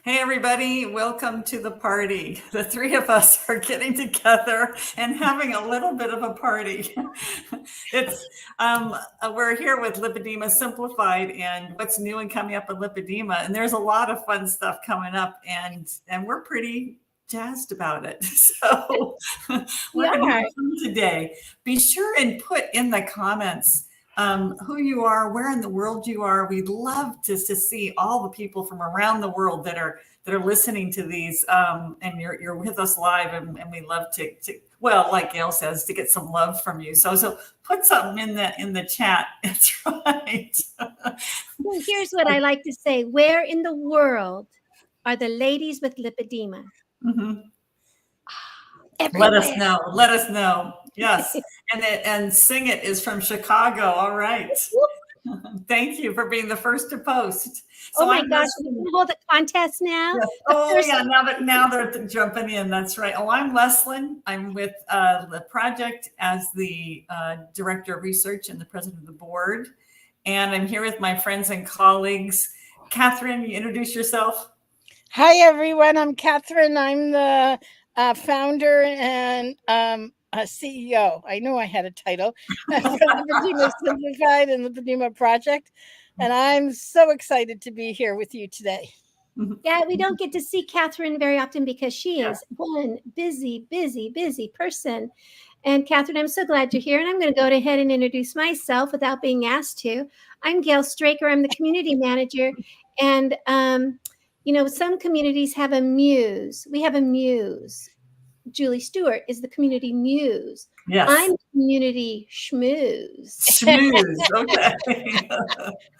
Hey, everybody, welcome to the party. The three of us are getting together and having a little bit of a party. It's we're here with Lipedema Simplified and what's new and coming up in Lipedema. And there's a lot of fun stuff coming up, and we're pretty jazzed about it. So We we're going to have are. fun today. Be sure and put in the comments who you are, where in the world you are. We'd love to see all the people from around the world that are listening to these, and you're with us live, and we love to well, like Gail says, to get some love from you. So put something in the chat. That's right. Well, here's what I like to say. Where in the world are the ladies with lipedema? Mhm. Let us Everywhere. know. Let us know. Yes. And Sing It is from Chicago. All right. Thank you for being the first to post. Oh So my I'm gosh, we can hold a contest now. yes. The Oh first yeah, now they're jumping in. That's right. Oh, I'm Leslyn. I'm with the project as the director of research and the president of the board, and I'm here with my friends and colleagues. Catherine, you introduce yourself. Hi, everyone. I'm Catherine. I'm the founder and CEO. I know I had a title for Lipedema Simplified and Lipedema Project. And I'm so excited to be here with you today. Yeah, we don't get to see Catherine very often because she is one busy person. And Catherine, I'm so glad you're here. And I'm going to go ahead and introduce myself without being asked to. I'm Gail Straker. I'm the community manager. And, some communities have a muse. We have a muse. Julie Stewart is the community muse. Yes. I'm community schmooze. Schmooze. Okay.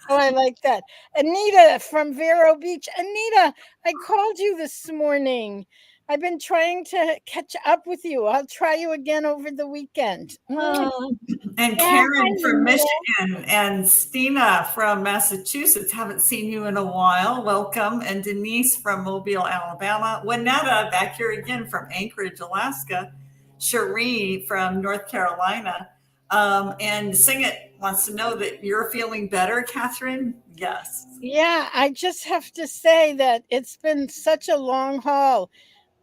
Oh, I like that. Anita from Vero Beach. Anita, I called you this morning. I've been trying to catch up with you. I'll try you again over the weekend. Oh, And Karen from Michigan and Stina from Massachusetts. Haven't seen you in a while. Welcome. And Denise from Mobile, Alabama. Winetta back here again from Anchorage, Alaska. Cherie from North Carolina. And Sing It wants to know that you're feeling better, Catherine. Yes. Yeah, I just have to say that it's been such a long haul.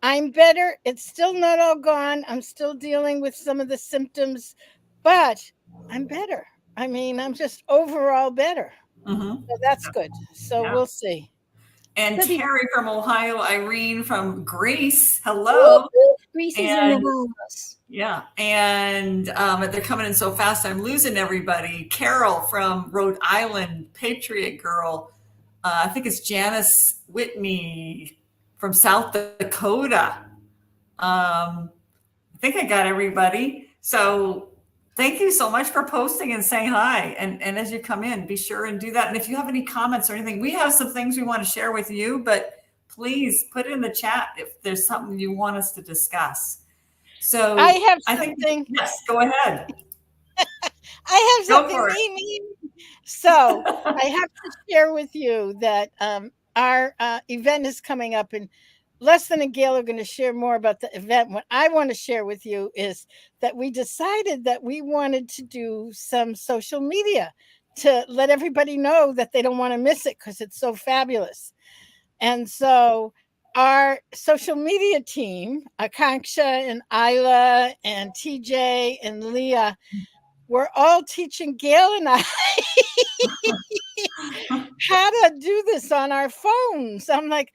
I'm better. It's still not all gone. I'm still dealing with some of the symptoms, but I'm better. I mean, I'm just overall better. Mm-hmm. So that's good. So we'll see. And Terry from Ohio, Irene from Greece. Hello. Hello. Greece is in the house. Yeah. And they're coming in so fast, I'm losing everybody. Carol from Rhode Island, Patriot Girl. I think it's Janice Whitney from South Dakota. I think I got everybody. So thank you so much for posting and saying hi. And as you come in, be sure and do that. And if you have any comments or anything, we have some things we want to share with you, but please put it in the chat if there's something you want us to discuss. So I have something. Yes, go ahead. I have something. So I have to share with you that our event is coming up, and Leslyn and Gail are going to share more about the event. What I want to share with you is that we decided that we wanted to do some social media to let everybody know that they don't want to miss it because it's so fabulous. And so our social media team, Akanksha and Isla and TJ and Leah, we're all teaching Gail and I how to do this on our phones. I'm like,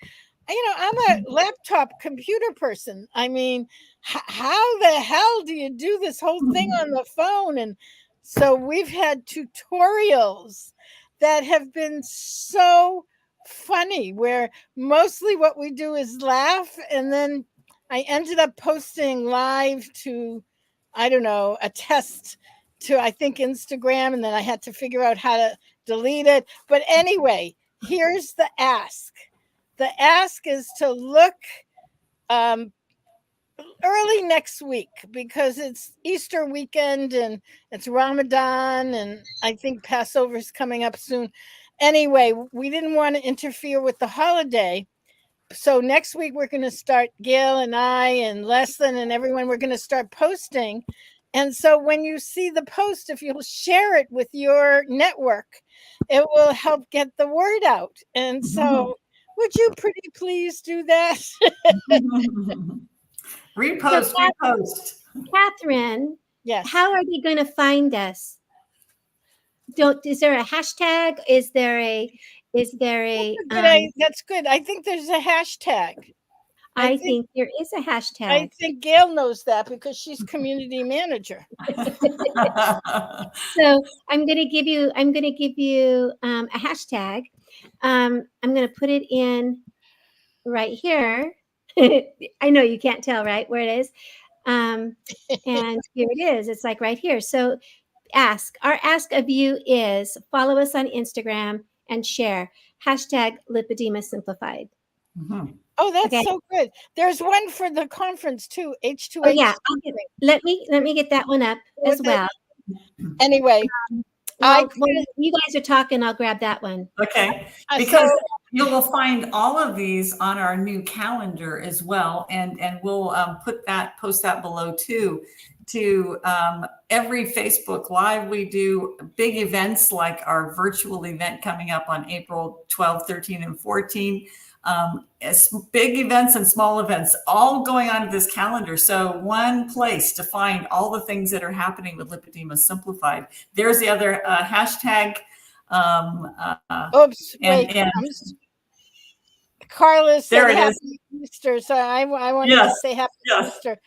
I'm a laptop computer person. I mean, how the hell do you do this whole thing on the phone? And so we've had tutorials that have been so funny, where mostly what we do is laugh. And then I ended up posting live to, I don't know, a test to, I think, Instagram. And then I had to figure out how to delete it. But anyway, here's the ask. The ask is to look early next week, because it's Easter weekend and it's Ramadan, and I think Passover is coming up soon. Anyway, we didn't want to interfere with the holiday. So next week we're going to start, Gail and I and Leslyn and everyone, we're going to start posting. And so when you see the post, if you'll share it with your network, it will help get the word out. And so Would you pretty please do that? Repost, So, repost. Catherine, Yes. how are they going to find us? Is there a hashtag? Is there a That's good. I think there's a hashtag. I think there is a I hashtag. think Gail knows that because she's community manager. So I'm going to give you a hashtag. I'm going to put it in right here. I know you can't tell, right, where it is. And here it is. It's like right here. So our ask of you is follow us on Instagram and share hashtag Lipedema Simplified. Mhm. Oh, that's Okay. so good. There's one for the conference too. H2H. Oh yeah. Let me get that one up as well. Anyway, Well, you guys are talking. I'll grab that one. Okay, because you will find all of these on our new calendar as well, and we'll post that below too. To every Facebook Live, we do big events like our virtual event coming up on April 12, 13, and 14. Big events and small events all going onto this calendar. So one place to find all the things that are happening with Lipedema Simplified. There's the other hashtag. Oops, and, wait. and Carla said there it happy is. Easter, so I wanted to say happy Easter.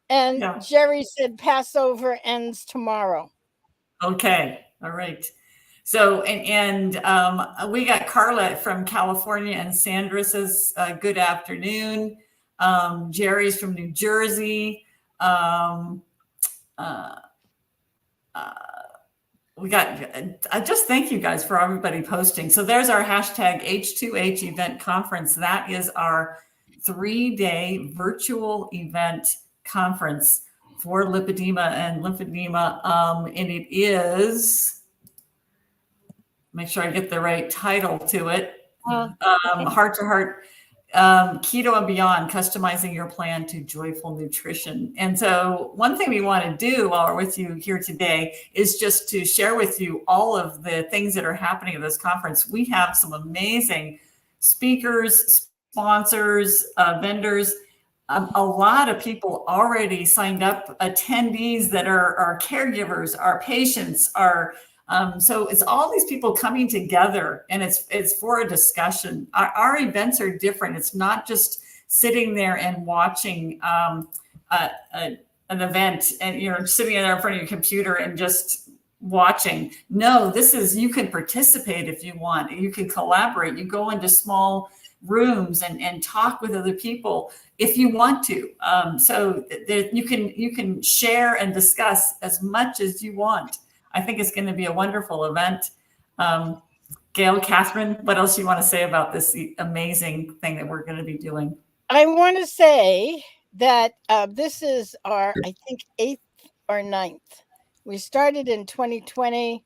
And Jerry said Passover ends tomorrow. Okay, all right. So, we got Carla from California, and Sandra says, good afternoon. Jerry's from New Jersey. We got, I just thank you guys for everybody posting. So there's our hashtag H2H event conference. That is our 3-day virtual event conference for lipedema and lymphedema. And it is, make sure I get the right title to it. Heart to Heart, Keto and Beyond, customizing your plan to joyful nutrition. And so one thing we want to do while we're with you here today is just to share with you all of the things that are happening at this conference. We have some amazing speakers, sponsors, vendors, a lot of people already signed up, attendees that are our caregivers, our patients, so it's all these people coming together, and it's for a discussion. Our events are different. It's not just sitting there and watching an event and you're sitting there in front of your computer and just watching. No, this is, you can participate if you want. You can collaborate. You go into small rooms and talk with other people if you want to. So that you can share and discuss as much as you want. I think it's going to be a wonderful event. Gail, Catherine, what else do you want to say about this amazing thing that we're going to be doing? I want to say that this is our, I think, 8th or 9th. We started in 2020,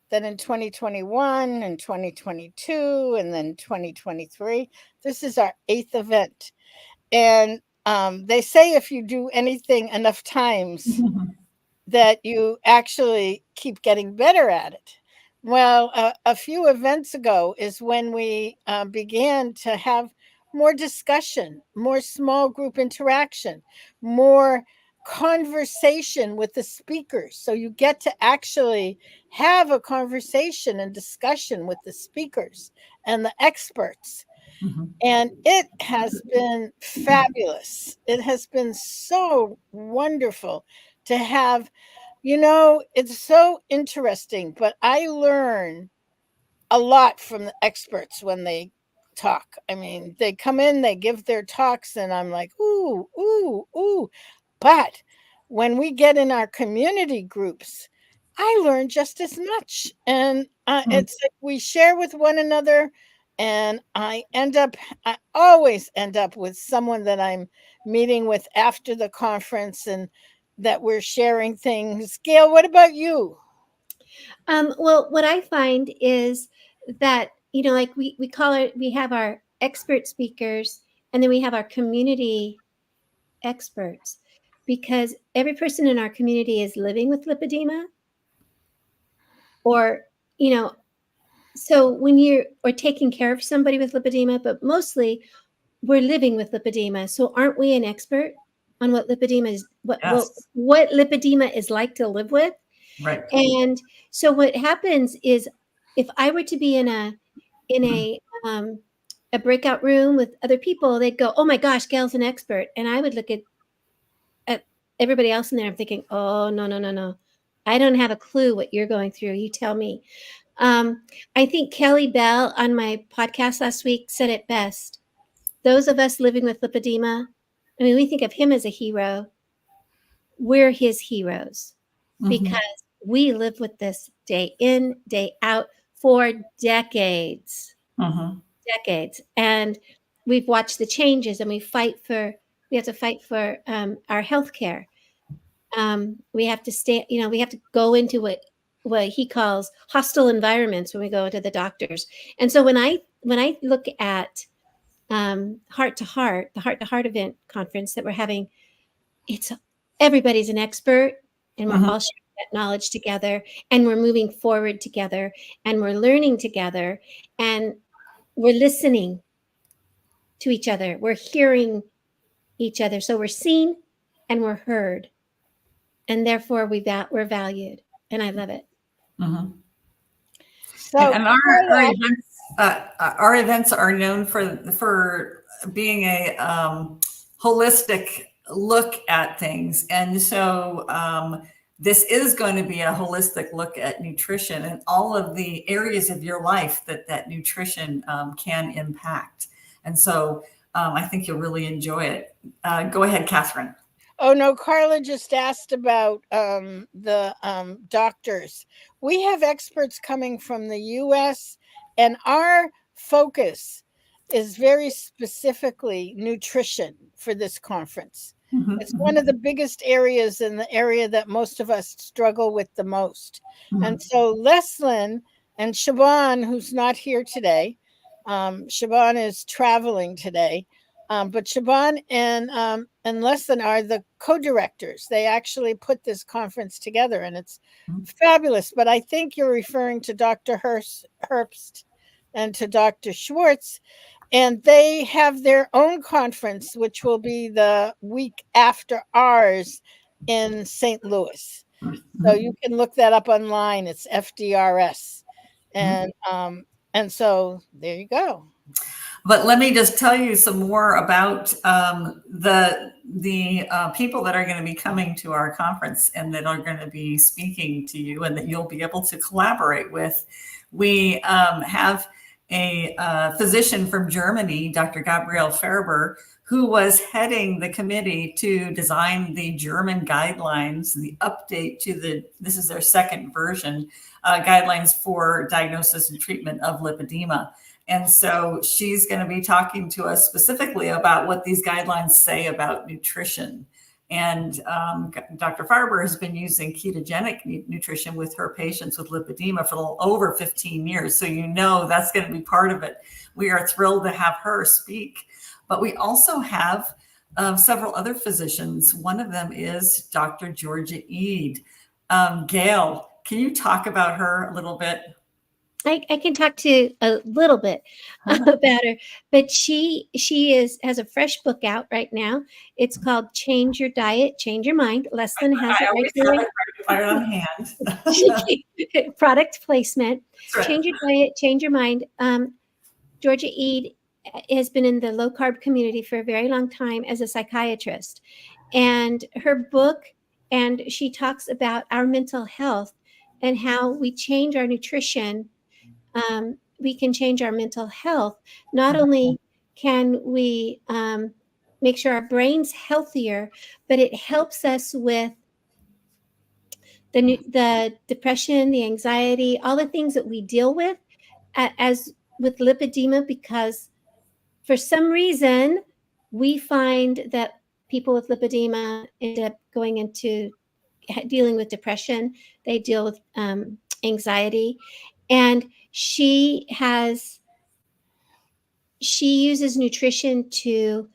then in 2021 and 2022, and then 2023. This is our 8th event. And they say if you do anything enough times, that you actually keep getting better at it. Well, a few events ago is when we began to have more discussion, more small group interaction, more conversation with the speakers. So you get to actually have a conversation and discussion with the speakers and the experts. And it has been fabulous. It has been so wonderful to have, it's so interesting, but I learn a lot from the experts when they talk. I mean, they come in, they give their talks, and I'm like, ooh, ooh, ooh. But when we get in our community groups, I learn just as much. And it's like we share with one another. And I always end up with someone that I'm meeting with after the conference and that we're sharing things. Gail, what about you? Well, what I find is that, like we call it, we have our expert speakers and then we have our community experts, because every person in our community is living with lipedema or, So when you're or taking care of somebody with lipedema, but mostly we're living with lipedema. So aren't we an expert on what lipedema is, Yes. what lipedema is like to live with? Right. And so what happens is, if I were to be in a breakout room with other people, they'd go, "Oh my gosh, Gail's an expert," and I would look at everybody else in there. I'm thinking, "Oh no, no, no, no, I don't have a clue what you're going through. You tell me." I think Kelly Bell on my podcast last week said it best. Those of us living with lipedema, I mean, we think of him as a hero. We're his heroes because we live with this day in, day out for decades, decades. And we've watched the changes, and we have to fight for our health care. We have to we have to go into what he calls hostile environments when we go to the doctors. And so when I look at Heart to Heart, the Heart to Heart event conference that we're having, it's everybody's an expert, and we're all sharing that knowledge together, and we're moving forward together, and we're learning together, and we're listening to each other. We're hearing each other. So we're seen and we're heard, and therefore we're valued. And I love it. So and our events are known for being a holistic look at things, and so this is going to be a holistic look at nutrition and all of the areas of your life that nutrition can impact. And so I think you'll really enjoy it. Go ahead, Catherine. Oh no, Carla just asked about the doctors. We have experts coming from the US, and our focus is very specifically nutrition for this conference. It's one of the biggest areas, in the area that most of us struggle with the most. And so Leslyn and Siobhan, who's not here today, Siobhan is traveling today. But Siobhan and Leslyn are the co-directors. They actually put this conference together, and it's fabulous. But I think you're referring to Dr. Herbst and to Dr. Schwartz, and they have their own conference, which will be the week after ours in St. Louis. So you can look that up online. It's FDRS, and so there you go. But let me just tell you some more about the people that are going to be coming to our conference and that are going to be speaking to you and that you'll be able to collaborate with. We have a physician from Germany, Dr. Gabriel Ferber, who was heading the committee to design the German guidelines, the update to this is their second version, guidelines for diagnosis and treatment of lipedema. And so she's going to be talking to us specifically about what these guidelines say about nutrition. And Dr. Farber has been using ketogenic nutrition with her patients with lipedema for over 15 years. So that's going to be part of it. We are thrilled to have her speak. But we also have several other physicians. One of them is Dr. Georgia Eade. Gail, can you talk about her a little bit? I can talk to a little bit about her, but she has a fresh book out right now. It's called Change Your Diet, Change Your Mind. Leslyn has it right on hand. Product placement. Right. Change Your Diet, Change Your Mind. Georgia Eade has been in the low carb community for a very long time as a psychiatrist, and her book, and she talks about our mental health and how we change our nutrition. We can change our mental health. Not only can we make sure our brain's healthier, but it helps us with the depression, the anxiety, all the things that we deal with as with lipedema, because for some reason we find that people with lipedema end up going into dealing with depression. They deal with anxiety, and she uses nutrition to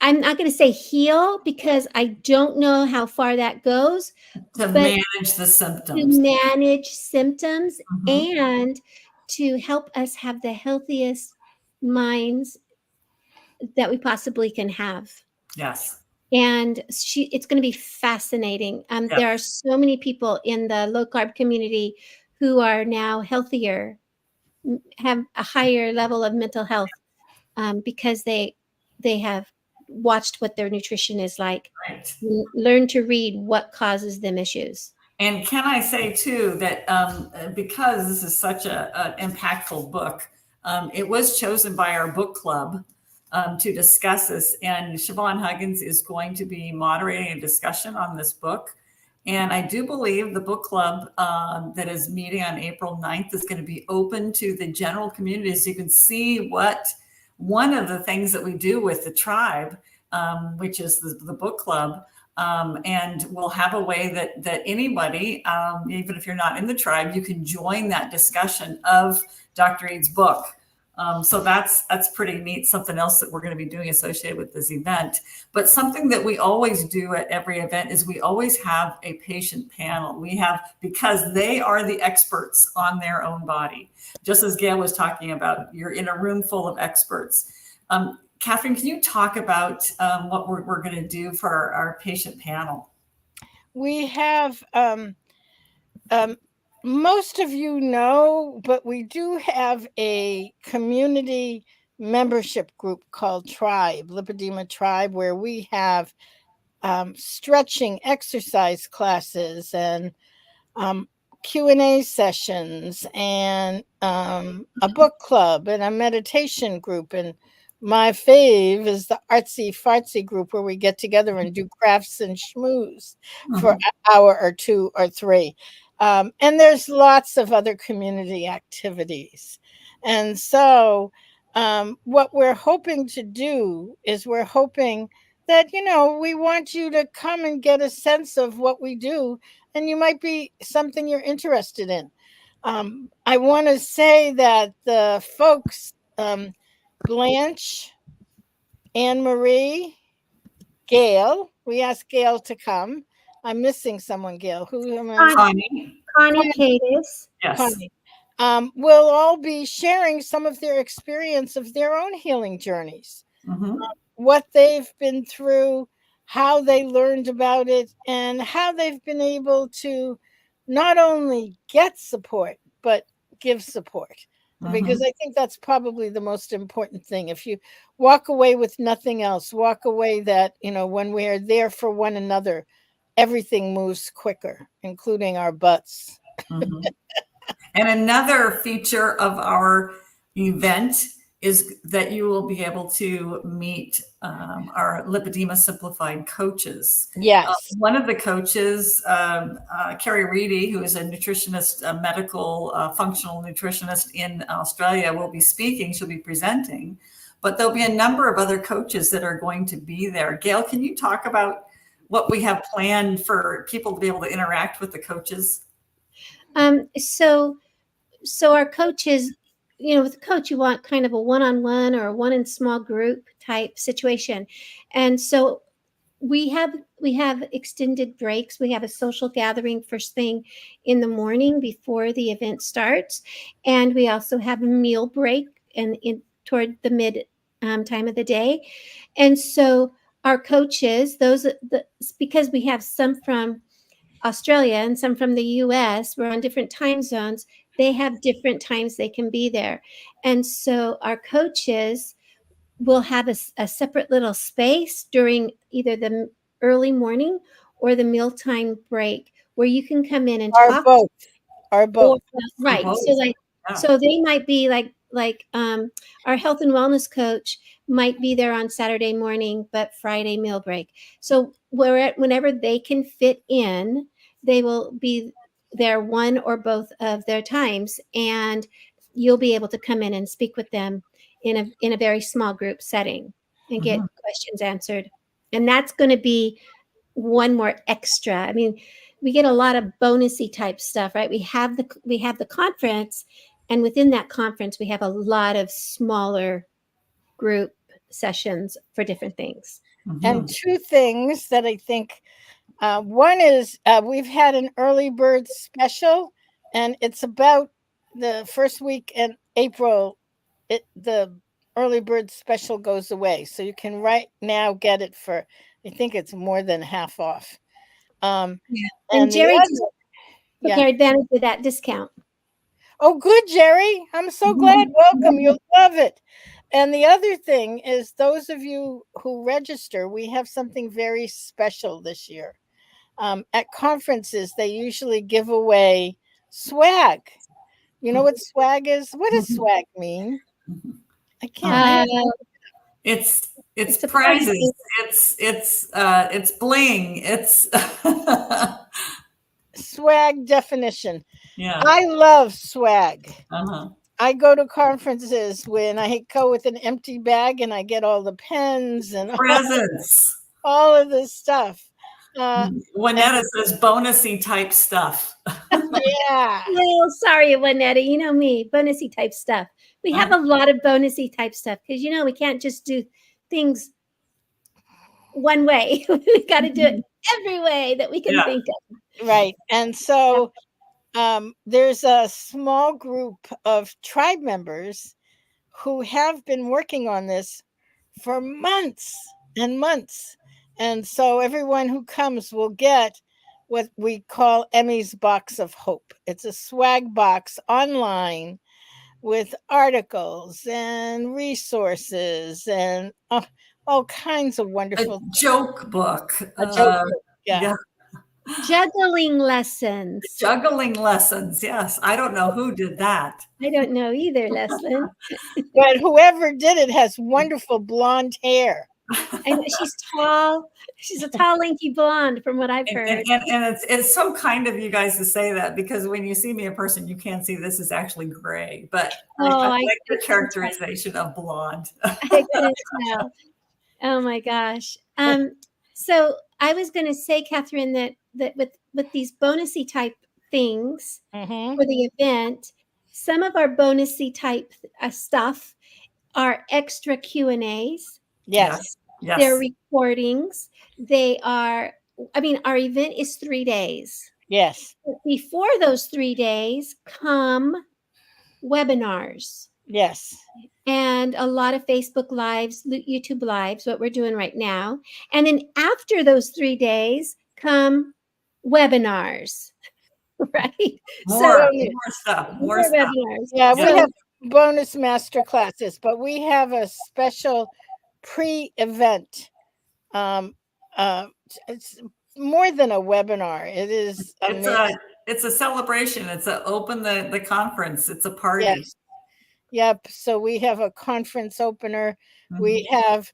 I'm not going to say heal because I don't know how far that goes, To but manage the to symptoms. manage symptoms Mhm. and to help us have the healthiest minds that we possibly can have. Yes. And it's going to be fascinating. There are Yes. so many people in the low carb community who are now healthier, have a higher level of mental health because they have watched what their nutrition is like, Right. learn to read what causes them issues. And can I say too that because this is such an impactful book, it was chosen by our book club to discuss this. And Siobhan Huggins is going to be moderating a discussion on this book. And I do believe the book club that is meeting on April 9th is going to be open to the general community. So you can see what one of the things that we do with the tribe, which is the book club. And we'll have a way that anybody, even if you're not in the tribe, you can join that discussion of Dr. Ead's book. So that's pretty neat. Something else that we're going to be doing associated with this event. But something that we always do at every event is we always have a patient panel. We have, because they are the experts on their own body. Just as Gail was talking about, you're in a room full of experts. Catherine, can you talk about what we're going to do for our patient panel? We have, most of you know, but we do have a community membership group called Tribe, Lipedema Tribe, where we have stretching exercise classes and Q&A sessions and a book club and a meditation group. And my fave is the artsy fartsy group where we get together and do crafts and schmooze for an hour or two or three. And there's lots of other community activities. And so what we're hoping to do is we're hoping that, we want you to come and get a sense of what we do, and you might be something you're interested in. I want to say that the folks, Blanche, Anne Marie, Gail, we asked Gail to come. I'm missing someone, Gail. Who am I? Connie Cadis. Yes. Connie. Will all be sharing some of their experience of their own healing journeys, what they've been through, how they learned about it, and how they've been able to not only get support, but give support. Because I think that's probably the most important thing. If you walk away with nothing else, walk away that, when we are there for one another, everything moves quicker, including our butts. And another feature of our event is that you will be able to meet our Lipedema Simplified coaches. Yes. One of the coaches, Carrie Reedy, who is a nutritionist, a medical functional nutritionist in Australia, will be speaking. She'll be presenting. But there'll be a number of other coaches that are going to be there. Gail, can you talk about what we have planned for people to be able to interact with the coaches? So our coaches, with a coach, you want kind of a one-on-one or a one in small group type situation. And so we have extended breaks. We have a social gathering first thing in the morning before the event starts. And we also have a meal break toward the mid time of the day. And so our coaches, because we have some from Australia and some from the US, we're on different time zones. They have different times they can be there. And so our coaches will have a separate little space during either the early morning or the mealtime break where you can come in and talk. Or both. Right. So they might be like our health and wellness coach might be there on Saturday morning, but Friday meal break. So whenever they can fit in, they will be there one or both of their times, and you'll be able to come in and speak with them in a very small group setting and get questions answered. And that's going to be one more extra. I mean, we get a lot of bonusy type stuff, right? We have the conference, and within that conference, we have a lot of smaller group sessions for different things. And two things that I think, one is we've had an early bird special, and it's about the first week in April. The early bird special goes away, so you can right now get it for, I think it's more than half off. And And Jerry the took yeah. advantage of that discount. Oh, good, Jerry. I'm so glad. Welcome. You'll love it. And the other thing is, those of you who register, we have something very special this year. At conferences, they usually give away swag. You know what swag is? What does swag mean? I can't. It's a prizes. It's bling. It's Swag definition. yeah. I love swag. Uh-huh. I go to conferences when I go with an empty bag and I get all the pens and Presents. all of this stuff. Juanetta says bonusy type stuff. Yeah. Well, sorry, Juanetta. You know me, bonusy type stuff. We have a lot of bonusy type stuff because, you know, we can't just do things one way. We got to do it every way that we can think of. Right. And so there's a small group of tribe members who have been working on this for months and months. And so everyone who comes will get what we call Emmy's Box of Hope. It's a swag box online with articles and resources and all kinds of wonderful joke book. A joke book. Yeah. Juggling lessons. Juggling lessons. Yes. I don't know who did that. I don't know either, Leslyn. But whoever did it has wonderful blonde hair. And she's tall. She's a tall, lanky blonde, from what I've heard. And it's so kind of you guys to say that, because when you see me in person, you can't see this is actually gray. But I like the characterization of blonde. I couldn't tell. Oh my gosh. So I was going to say, Catherine, that with these bonusy type things for the event, some of our bonusy type stuff are extra Q&As. Yes. They're recordings. They are, our event is 3 days. Yes. Before those 3 days come webinars. Yes. And a lot of Facebook Lives, YouTube Lives, what we're doing right now. And then after those 3 days come webinars, right? More stuff. Webinars. Yeah, we have bonus master classes, but we have a special pre-event. It's more than a webinar. It is. It's a celebration. It's open the conference. It's a party. Yes. Yep. So we have a conference opener. We have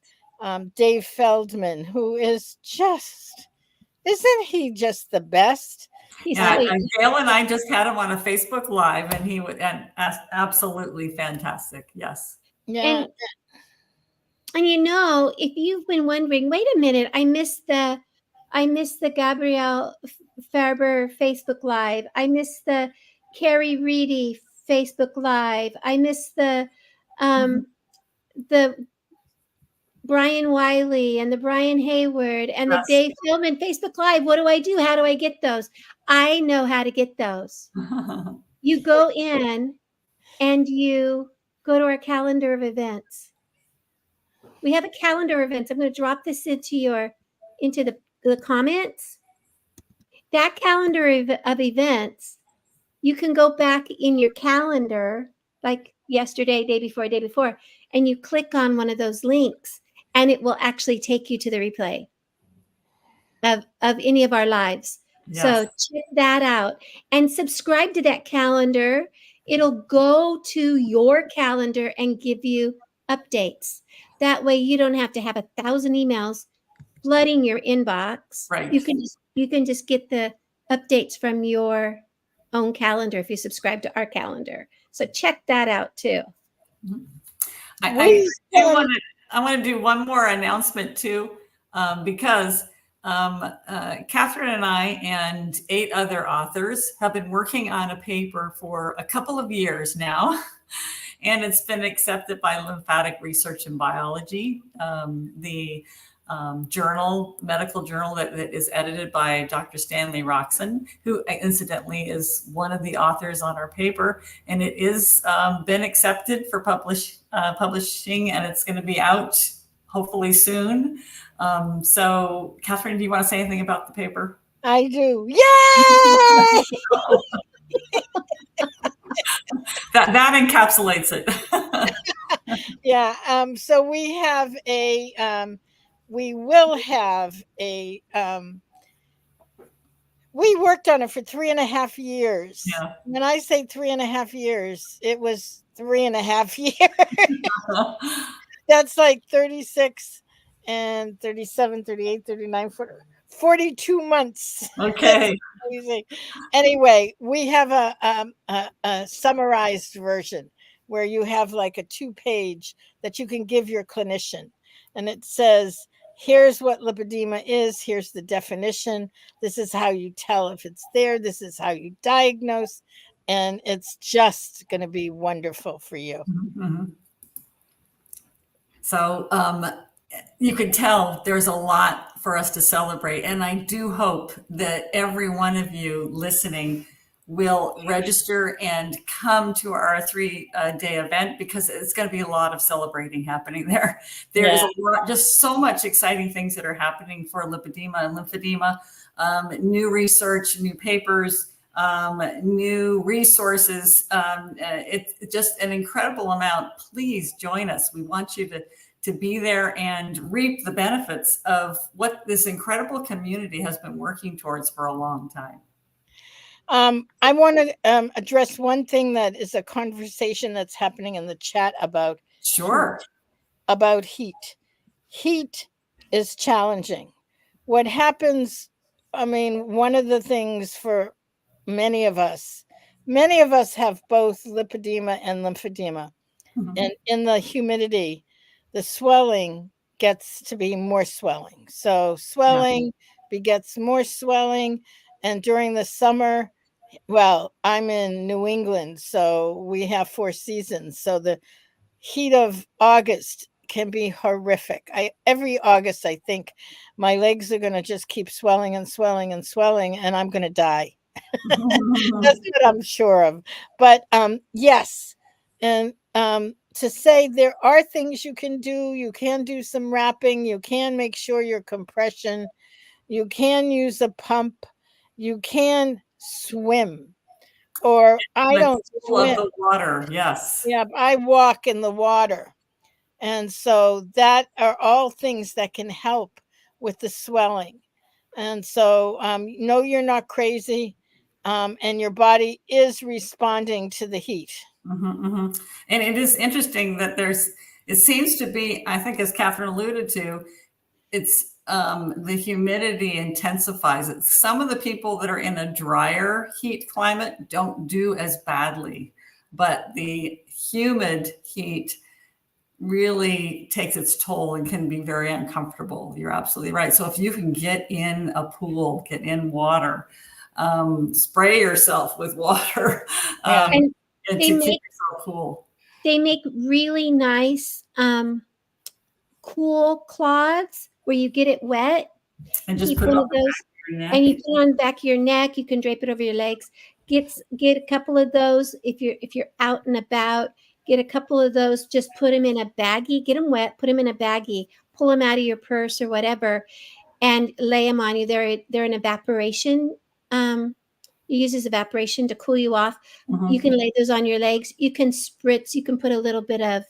Dave Feldman, who is isn't he just the best? And Gail and I just had him on a Facebook Live, and he was absolutely fantastic. Yes. Yeah. And you know, if you've been wondering, wait a minute, I missed the Gabrielle Farber Facebook Live. I missed the Carrie Reedy Facebook Live. I missed the Brian Wiley and the Brian Hayward and the Dave Philman Facebook Live. What do I do? How do I get those? I know how to get those. You go in and you go to our calendar of events. We have a calendar of events. I'm going to drop this into the comments. That calendar of events, you can go back in your calendar, like yesterday, day before, and you click on one of those links, and it will actually take you to the replay of any of our lives. Yes. So check that out and subscribe to that calendar. It'll go to your calendar and give you updates. That way you don't have to have 1,000 emails flooding your inbox. Right. You can just get the updates from your own calendar if you subscribe to our calendar. So check that out too. I want to do one more announcement too, because Catherine and I and 8 other authors have been working on a paper for a couple of years now. and it's been accepted by Lymphatic Research in Biology, the medical journal that is edited by Dr. Stanley Roxon, who incidentally is one of the authors on our paper, and it is been accepted for publishing, and it's going to be out hopefully soon. So, Catherine, do you want to say anything about the paper? I do. Yay! that encapsulates it. Yeah. So we have we will have we worked on it for 3.5 years. Yeah. When I say 3.5 years, it was 3.5 years. That's like 36 and 37, 38, 39, 40, 42 months. Okay. Anyway, we have a summarized version where you have like a 2-page that you can give your clinician. And it says, here's what lipedema is. Here's the definition. This is how you tell if it's there. This is how you diagnose. And it's just going to be wonderful for you. Mm-hmm. So you can tell there's a lot for us to celebrate. And I do hope that every one of you listening will register and come to our 3-day event, because it's going to be a lot of celebrating happening there. There's a lot, just so much exciting things that are happening for lipedema and lymphedema, new research, new papers, new resources. It's just an incredible amount. Please join us. We want you to be there and reap the benefits of what this incredible community has been working towards for a long time. I want to address one thing that is a conversation that's happening in the chat about heat. Heat is challenging. What happens, I mean, one of the things for many of us have both lipedema and lymphedema. Mm-hmm. And in the humidity, the swelling gets to be more swelling. So swelling begets more swelling. And during the summer, well, I'm in New England, so we have 4 seasons. So the heat of August can be horrific. Every August, I think my legs are going to just keep swelling and swelling and swelling, and I'm going to die. That's what I'm sure of. But yes, and to say there are things you can do some wrapping, you can make sure your compression, you can use a pump, you can swim, or I don't swim. The water, yes. Yeah, I walk in the water. And so that are all things that can help with the swelling. And so no, you're not crazy. And your body is responding to the heat. Mm-hmm, mm-hmm. And it is interesting that it seems to be, I think, as Catherine alluded to, it's the humidity intensifies it. Some of the people that are in a drier heat climate don't do as badly, but the humid heat really takes its toll and can be very uncomfortable. You're absolutely right. So if you can get in a pool, get in water, spray yourself with water, and to keep yourself cool. They make really nice cool cloths where you get it wet and just put it on those, and you put it on the back of your neck. You can drape it over your legs. Get a couple of those if you're out and about. Get a couple of those. Just put them in a baggie. Get them wet. Put them in a baggie. Pull them out of your purse or whatever, and lay them on you. They're an evaporation. You use this evaporation to cool you off. Mm-hmm. You can lay those on your legs. You can spritz. You can put a little bit of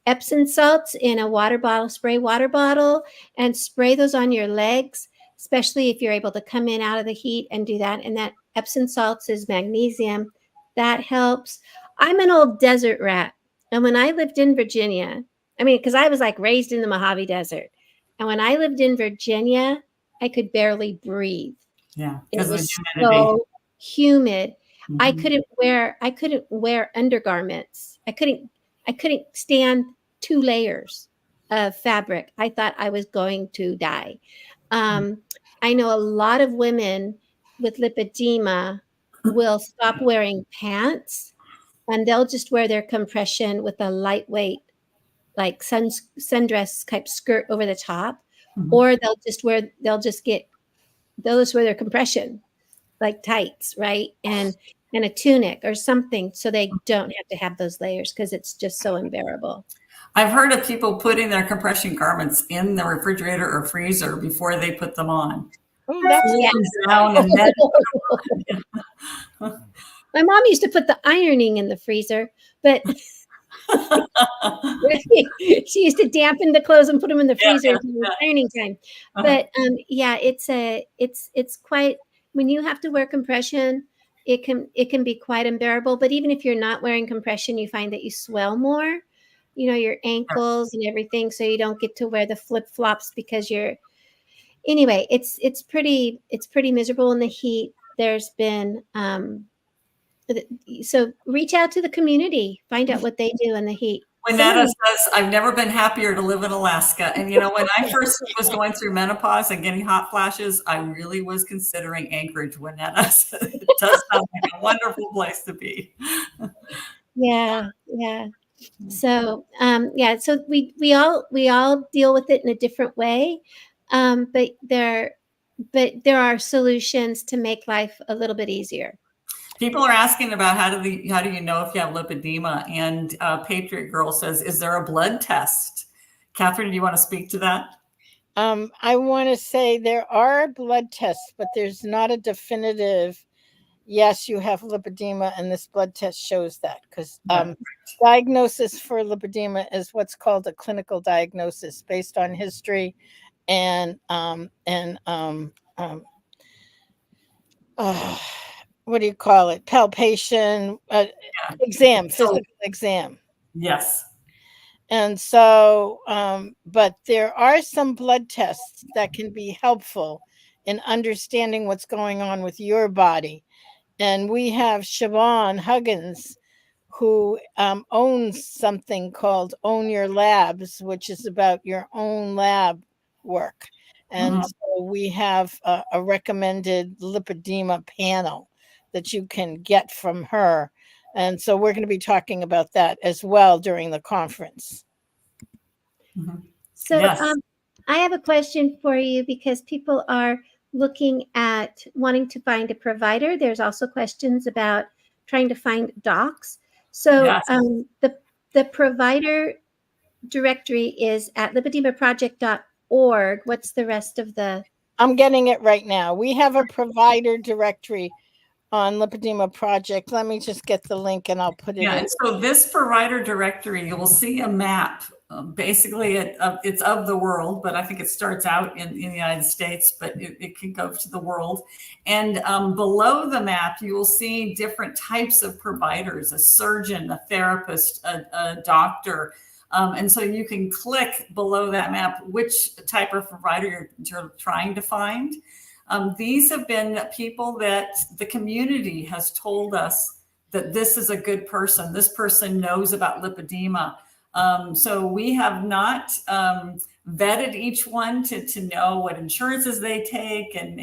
Epsom salts in a spray water bottle, and spray those on your legs, especially if you're able to come in out of the heat and do that. And that Epsom salts is magnesium. That helps. I'm an old desert rat. And when I lived in Virginia, because I was like raised in the Mojave Desert. And when I lived in Virginia, I could barely breathe. Yeah. It was so humid. Mm-hmm. I couldn't wear undergarments. I couldn't stand 2 layers of fabric. I thought I was going to die. I know a lot of women with lipedema will stop wearing pants and they'll just wear their compression with a lightweight, like sundress type skirt over the top, or they'll just wear their compression, like tights, right? And a tunic or something, so they don't have to have those layers because it's just so unbearable. I've heard of people putting their compression garments in the refrigerator or freezer before they put them on. Oh, that's Cool them down and then My mom used to put the ironing in the freezer, but she used to dampen the clothes and put them in the freezer until it was ironing time. But yeah, it's quite, when you have to wear compression, it can be quite unbearable. But even if you're not wearing compression, you find that you swell more, your ankles and everything. So you don't get to wear the flip flops because anyway, it's pretty miserable in the heat. There's been so reach out to the community, find out what they do in the heat. Winetta says, I've never been happier to live in Alaska. And when I first was going through menopause and getting hot flashes, I really was considering Anchorage. Winetta said it does sound like a wonderful place to be. Yeah. So so we all deal with it in a different way. But there are solutions to make life a little bit easier. People are asking about how do you know if you have lipedema? And Patriot Girl says, is there a blood test? Catherine, do you want to speak to that? I want to say there are blood tests, but there's not a definitive, yes, you have lipedema, and this blood test shows that, because diagnosis for lipedema is what's called a clinical diagnosis based on history and what do you call it? Palpation, exam, physical exam. Yes. And so, but there are some blood tests that can be helpful in understanding what's going on with your body. And we have Siobhan Huggins, who owns something called Own Your Labs, which is about your own lab work. And so we have a recommended lipedema panel that you can get from her. And so we're going to be talking about that as well during the conference. So I have a question for you, because people are looking at wanting to find a provider. There's also questions about trying to find docs. So the provider directory is at lipedemaproject.org. What's the rest of the? I'm getting it right now. We have a provider directory on Lipedema Project. Let me just get the link and I'll put it in. And so this provider directory, you will see a map. Basically, it's of the world, but I think it starts out in the United States, but it can go to the world. And below the map, you will see different types of providers: a surgeon, a therapist, a doctor. And so you can click below that map which type of provider you're trying to find. These have been people that the community has told us that this is a good person. This person knows about lipedema. So we have not vetted each one to know what insurances they take and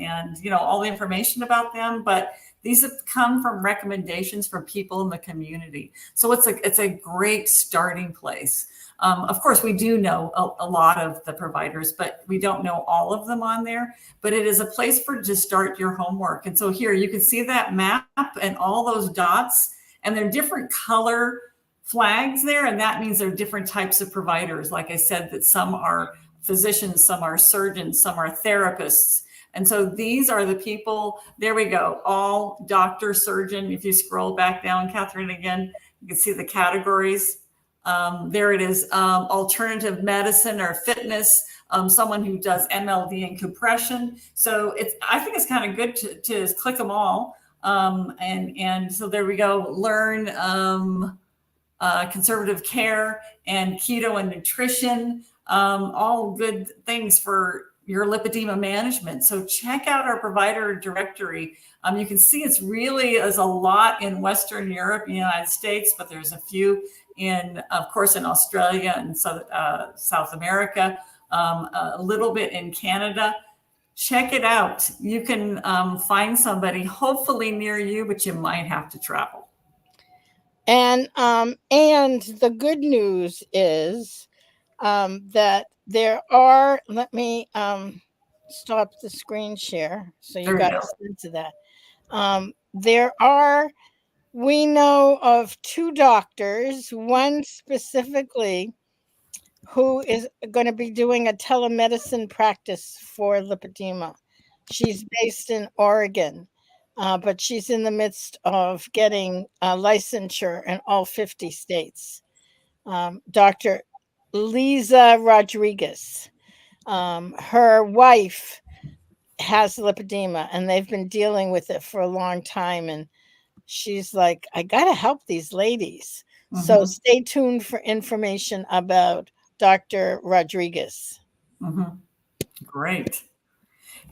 all the information about them, but these have come from recommendations from people in the community. So it's a great starting place. Of course, we do know a lot of the providers, but we don't know all of them on there. But it is a place to start your homework. And so here you can see that map and all those dots, and they're different color flags there. And that means there are different types of providers. Like I said, that some are physicians, some are surgeons, some are therapists. And so these are the people, there we go, all doctor, surgeon. If you scroll back down, Catherine, again, you can see the categories. There it is, alternative medicine or fitness, someone who does MLD and compression. So I think it's kind of good to click them all. And so there we go, learn conservative care and keto and nutrition, all good things for your lipedema management. So check out our provider directory. You can see it's really is a lot in Western Europe, United States, but there's a few of course, in Australia and South America, a little bit in Canada. Check it out. You can find somebody hopefully near you, but you might have to travel. And the good news is that there are, let me stop the screen share so you There we got go. a sense of that. There are, we know of 2 doctors, one specifically who is going to be doing a telemedicine practice for lipedema. She's based in Oregon, but she's in the midst of getting licensure in all 50 states. Dr. Lisa Rodriguez, her wife has lipedema, and they've been dealing with it for a long time. And she's like, I got to help these ladies. So stay tuned for information about Dr. Rodriguez. Great.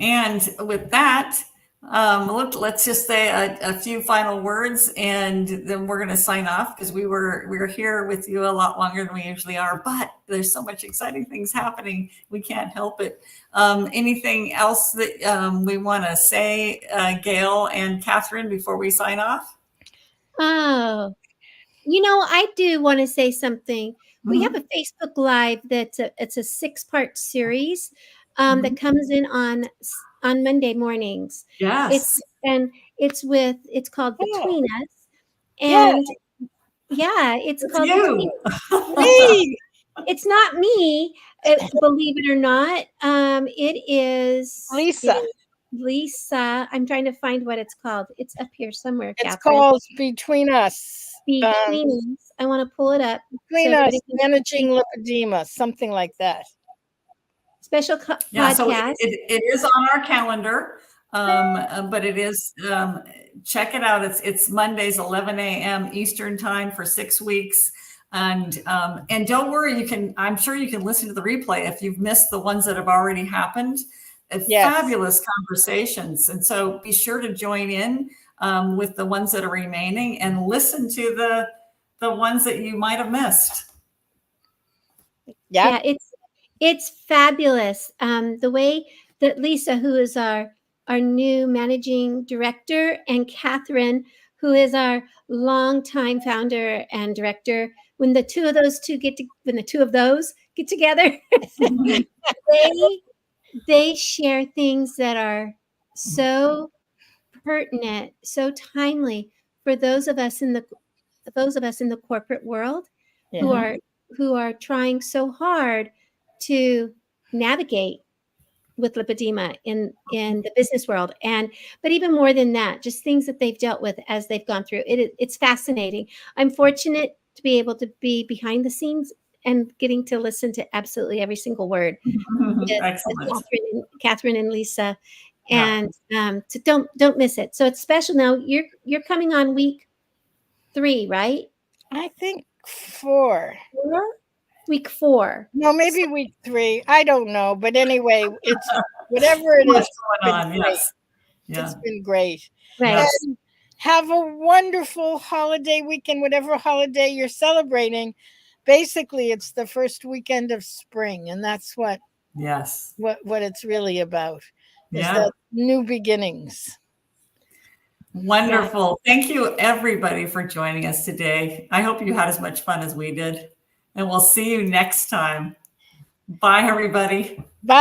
And with that, let's just say a few final words, and then we're going to sign off, because we were here with you a lot longer than we usually are. But there's so much exciting things happening, we can't help it. Anything else that we want to say, Gail and Catherine, before we sign off? Oh, I do want to say something. We have a Facebook Live it's a 6-part series that comes in on Monday mornings. Yes. It's called Between Us. Yeah. And it's called you. Me. It's not me, believe it or not. It is Lisa. Lisa. I'm trying to find what it's called. It's up here somewhere, It's Catherine. called Between Us. Between Us. I want to pull it up. Between Us, Managing Lipedema, something like that. Special podcast. So it is on our calendar, but it is, check it out. It's Mondays, 11 a.m. Eastern time for 6 weeks. And don't worry, I'm sure you can listen to the replay if you've missed the ones that have already happened. Yes. Fabulous conversations. And so be sure to join in with the ones that are remaining, and listen to the ones that you might have missed. Yeah, it's fabulous. The way that Lisa, who is our new managing director, and Catherine, who is our longtime founder and director, when the two of those get together, they share things that are so pertinent, so timely for those of us in the corporate world who are trying so hard to navigate with lipedema in the business world. But even more than that, just things that they've dealt with as they've gone through it. It's fascinating. I'm fortunate to be able to be behind the scenes and getting to listen to absolutely every single word. Excellent. Catherine and Lisa, and so don't miss it. So it's special. Now you're coming on week 3, right? I think 4. Week 4. No, maybe week 3. I don't know, but anyway, it's whatever it is. Going on. Yes. Yeah. It's been great. Right. And have a wonderful holiday weekend, whatever holiday you're celebrating. Basically, it's the first weekend of spring, and that's what it's really about. Is that new beginnings. Wonderful. Thank you, everybody, for joining us today. I hope you had as much fun as we did, and we'll see you next time. Bye, everybody. Bye.